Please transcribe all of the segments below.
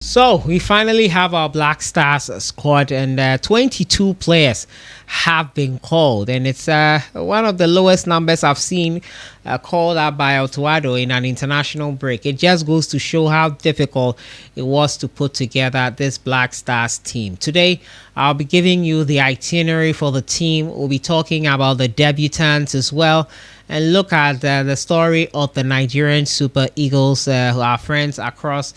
So we finally have our Black Stars squad, and 22 players have been called, and it's one of the lowest numbers I've seen called up by Otuado in an international break. It just goes to show how difficult it was to put together this Black Stars team. Today, I'll be giving you the itinerary for the team. We'll be talking about the debutants as well, and look at the story of the Nigerian Super Eagles, who are friends across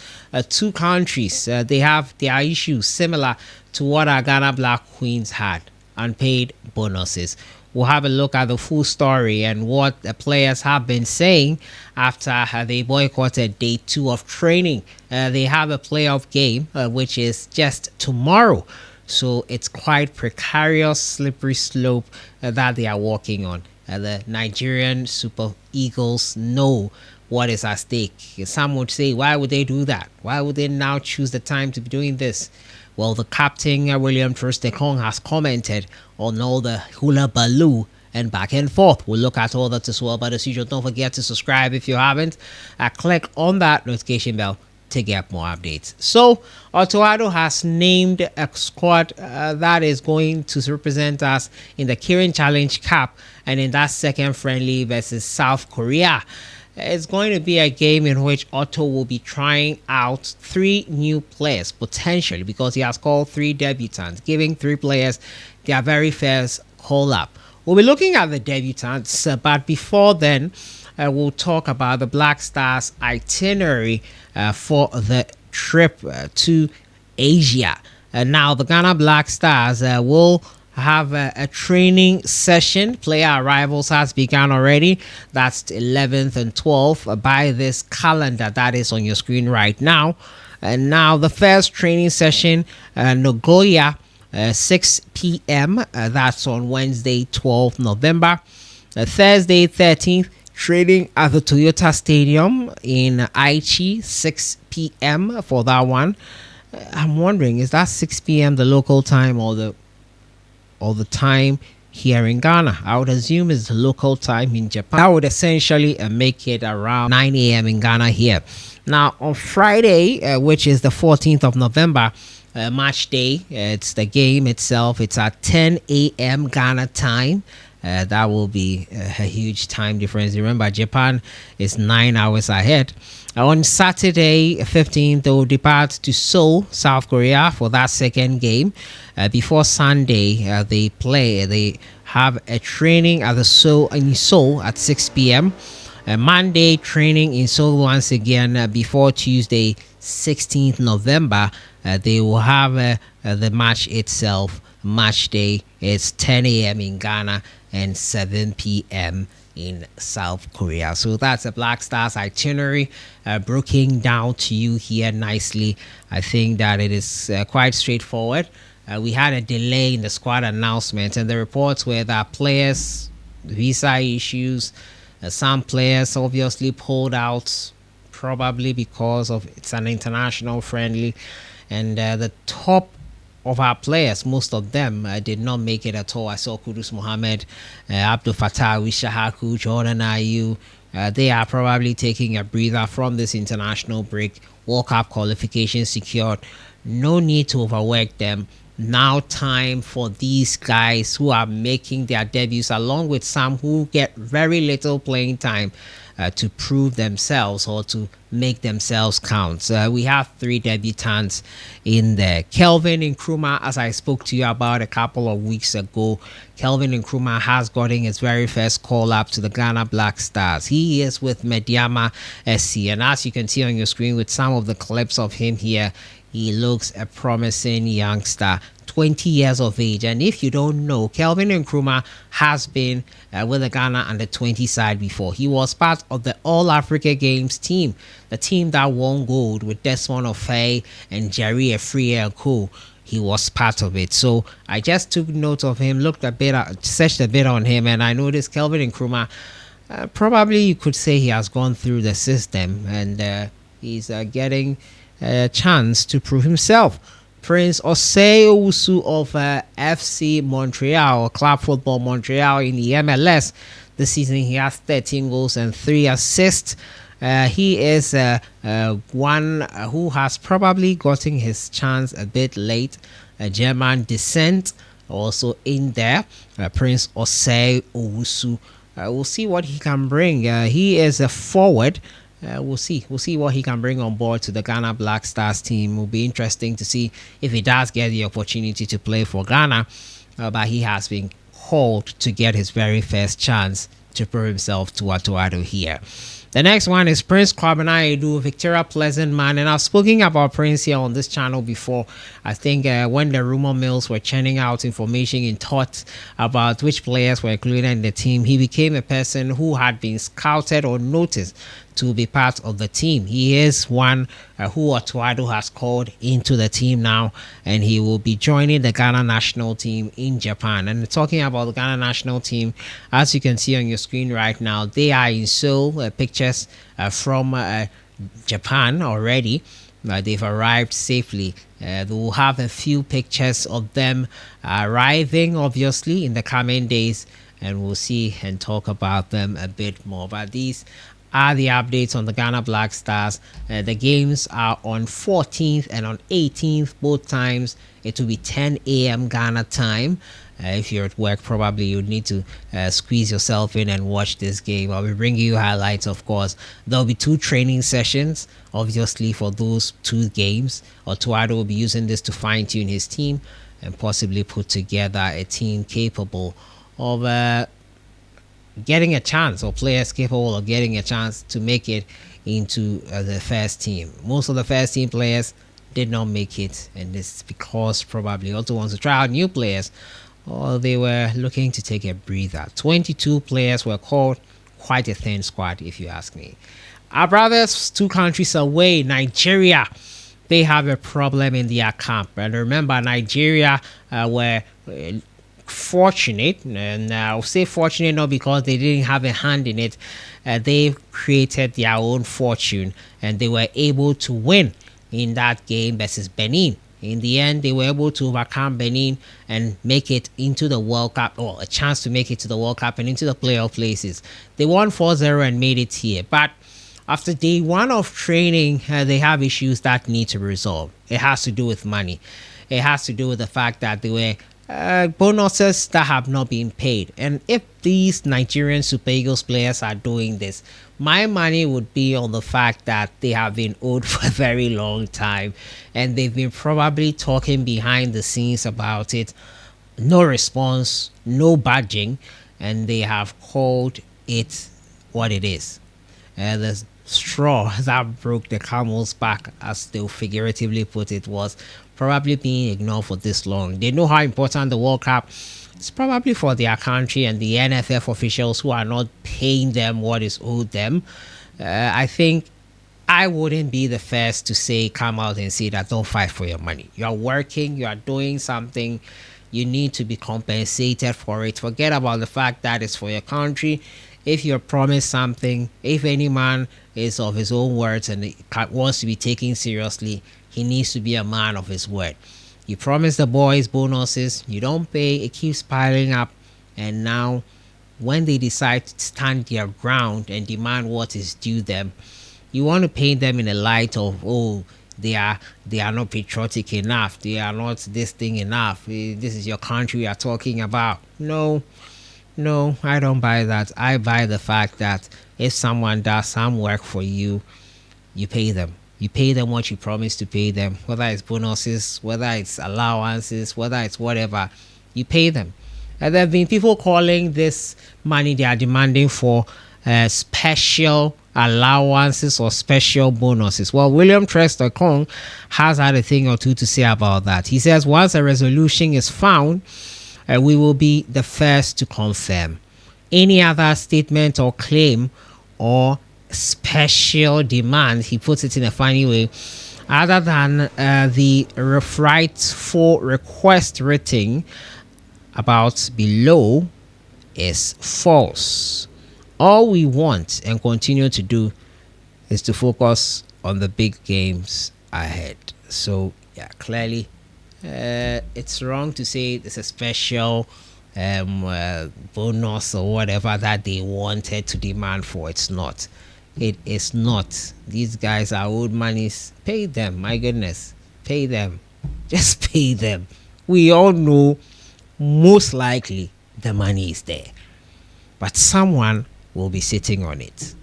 two countries. They have their issues similar to what our Ghana Black Queens had, unpaid bonuses. We'll have a look at the full story and what the players have been saying after they boycotted day 2 of training. They have a playoff game, which is just tomorrow. So it's quite precarious, slippery slope that they are walking on. The Nigerian Super Eagles know what is at stake. Some would say, why would they do that? Why would they now choose the time to be doing this? Well, the captain, William Trustekong, has commented on all the hula baloo and back and forth. We'll look at all that as well. But as usual, don't forget to subscribe if you haven't. Click on that notification bell to get more updates. So Otuado has named a squad that is going to represent us in the Kirin Challenge Cup and in that second friendly versus South Korea. It's going to be a game in which Otto will be trying out 3 new players potentially, because he has called 3 debutants, giving 3 players their very first call up. We'll be looking at the debutants, but before then, we'll talk about the Black Stars itinerary for the trip to Asia. Now, the Ghana Black Stars will have a training session. Player arrivals has begun already. That's 11th and 12th by this calendar that is on your screen right now. And now the first training session, Nagoya, 6 p.m. That's on Wednesday, 12th November. Thursday, 13th, training at the Toyota Stadium in Aichi, 6 p.m. for that one. I'm wondering, is that 6 p.m. the local time or the time here in Ghana? I would assume it's the local time in Japan. That would essentially make it around 9 a.m. in Ghana here. Now, on Friday, which is the 14th of November, match day, it's the game itself. It's at 10 a.m. Ghana time. That will be a huge time difference. Remember, Japan is 9 hours ahead. On Saturday, 15th, they will depart to Seoul, South Korea for that second game. Before Sunday, they have a training at in Seoul at 6 p.m. Monday, training in Seoul once again. Before Tuesday, 16th November, they will have the match itself. Match day is 10 a.m. in Ghana and 7 p.m. in South Korea. So that's a Black Stars itinerary broken down to you here nicely. I think that it is quite straightforward. We had a delay in the squad announcement, and the reports were that players, visa issues, some players obviously pulled out, probably because of it's an international friendly, and the top of our players, most of them did not make it at all. I saw Kudus Mohammed, Abdul Fattah, Wishahaku, Jordan Ayew. They are probably taking a breather from this international break. World Cup qualification secured. No need to overwork them. Now time for these guys who are making their debuts, along with some who get very little playing time, to prove themselves or to make themselves count. We have 3 debutants in there. Kelvin Nkrumah, as I spoke to you about a couple of weeks ago, Kelvin Nkrumah has gotten his very first call up to the Ghana Black Stars. He is with Mediama SC, and as you can see on your screen with some of the clips of him here, he looks a promising youngster, 20 years of age. And if you don't know, Kelvin Nkrumah has been with the Ghana under-20 side before. He was part of the All-Africa Games team, the team that won gold with Desmond Ofei and Jerry Efrie and co. He was part of it. So I just took note of him, searched a bit on him, and I noticed Kelvin Nkrumah, probably you could say he has gone through the system, and he's getting a chance to prove himself. Prince Osei Owusu of FC Montreal, Club Football Montreal in the MLS this season, he has 13 goals and 3 assists. He is one who has probably gotten his chance a bit late. German descent also in there. Prince Osei Owusu. We'll see what he can bring. He is a forward. We'll see. We'll see what he can bring on board to the Ghana Black Stars team. Will be interesting to see if he does get the opportunity to play for Ghana. But he has been called to get his very first chance to prove himself to Atuado here. The next one is Prince Kwabena Edu, Victoria Pleasant man. And I've spoken about Prince here on this channel before. I think when the rumor mills were churning out information in thought about which players were included in the team, he became a person who had been scouted or noticed to be part of the team. He is one who Atuado has called into the team now, and he will be joining the Ghana national team in Japan. And talking about the Ghana national team, as you can see on your screen right now, they are in Seoul. Pictures from Japan already. They've arrived safely. They will have a few pictures of them arriving, obviously, in the coming days, and we'll see and talk about them a bit more. But these are the updates on the Ghana Black Stars. The games are on 14th and on 18th, both times. It will be 10 a.m. Ghana time. If you're at work, probably you need to squeeze yourself in and watch this game. I'll be bringing you highlights, of course. There'll be 2 training sessions, obviously, for those 2 games. Otuado will be using this to fine-tune his team and possibly put together a team capable of getting a chance, or players capable of getting a chance to make it into the first team. Most of the first team players did not make it, and this is because probably also wants to try out new players, or they were looking to take a breather. 22 players were called, quite a thin squad if you ask me. Our brothers 2 countries away, Nigeria, they have a problem in their camp. And remember, Nigeria were fortunate, and I'll say fortunate not because they didn't have a hand in it. They created their own fortune, and they were able to win in that game versus Benin. In the end, they were able to overcome Benin and make it into the World Cup, or a chance to make it to the World Cup and into the playoff places. They won 4-0 and made it here. But after day 1 of training, they have issues that need to be resolved. It has to do with money. It has to do with the fact that they were bonuses that have not been paid. And if these Nigerian Super Eagles players are doing this, my money would be on the fact that they have been owed for a very long time, and they've been probably talking behind the scenes about it. No response, no budging, and they have called it what it is. The straw that broke the camel's back, as they'll figuratively put it, was probably being ignored for this long. They know how important the World Cup is probably for their country, and the NFF officials who are not paying them what is owed them. I think I wouldn't be the first to say, come out and say that don't fight for your money. You are working, you are doing something, you need to be compensated for it. Forget about the fact that it's for your country. If you're promised something, if any man is of his own words and wants to be taken seriously, he needs to be a man of his word. You promise the boys bonuses, you don't pay, it keeps piling up, and now when they decide to stand their ground and demand what is due them, you want to paint them in a light of, oh, they are not patriotic enough, they are not this thing enough, this is your country we are talking about. No, I don't buy that. I buy the fact that if someone does some work for you, you pay them. You pay them what you promised to pay them, whether it's bonuses, whether it's allowances, whether it's whatever, you pay them. And there have been people calling this money they are demanding for special allowances or special bonuses. Well, William Trester Kong has had a thing or two to say about that. He says once a resolution is found, we will be the first to confirm. Any other statement or claim or special demand, he puts it in a funny way, other than the right for request written about below, is false. All we want and continue to do is to focus on the big games ahead. So yeah, clearly it's wrong to say it's a special bonus or whatever that they wanted to demand for. It's not. It is not. These guys are old monies. Pay them. My goodness. Pay them. Just pay them. We all know most likely the money is there, but someone will be sitting on it.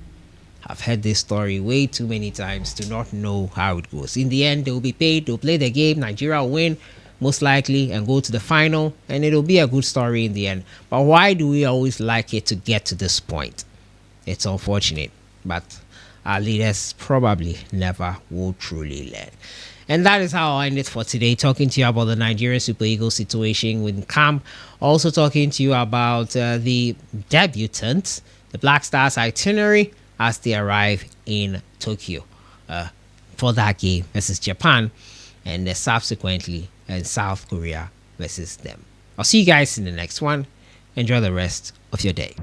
I've heard this story way too many times to not know how it goes. In the end, they will be paid, they'll play the game, Nigeria will win, most likely, and go to the final, and it'll be a good story in the end. But why do we always like it to get to this point? It's unfortunate, but our leaders probably never will truly learn. And that is how I end it for today, talking to you about the Nigerian Super Eagles situation with camp. Also talking to you about the debutants, the Black Stars itinerary as they arrive in Tokyo for that game versus Japan, and subsequently South Korea versus them. I'll see you guys in the next one. Enjoy the rest of your day.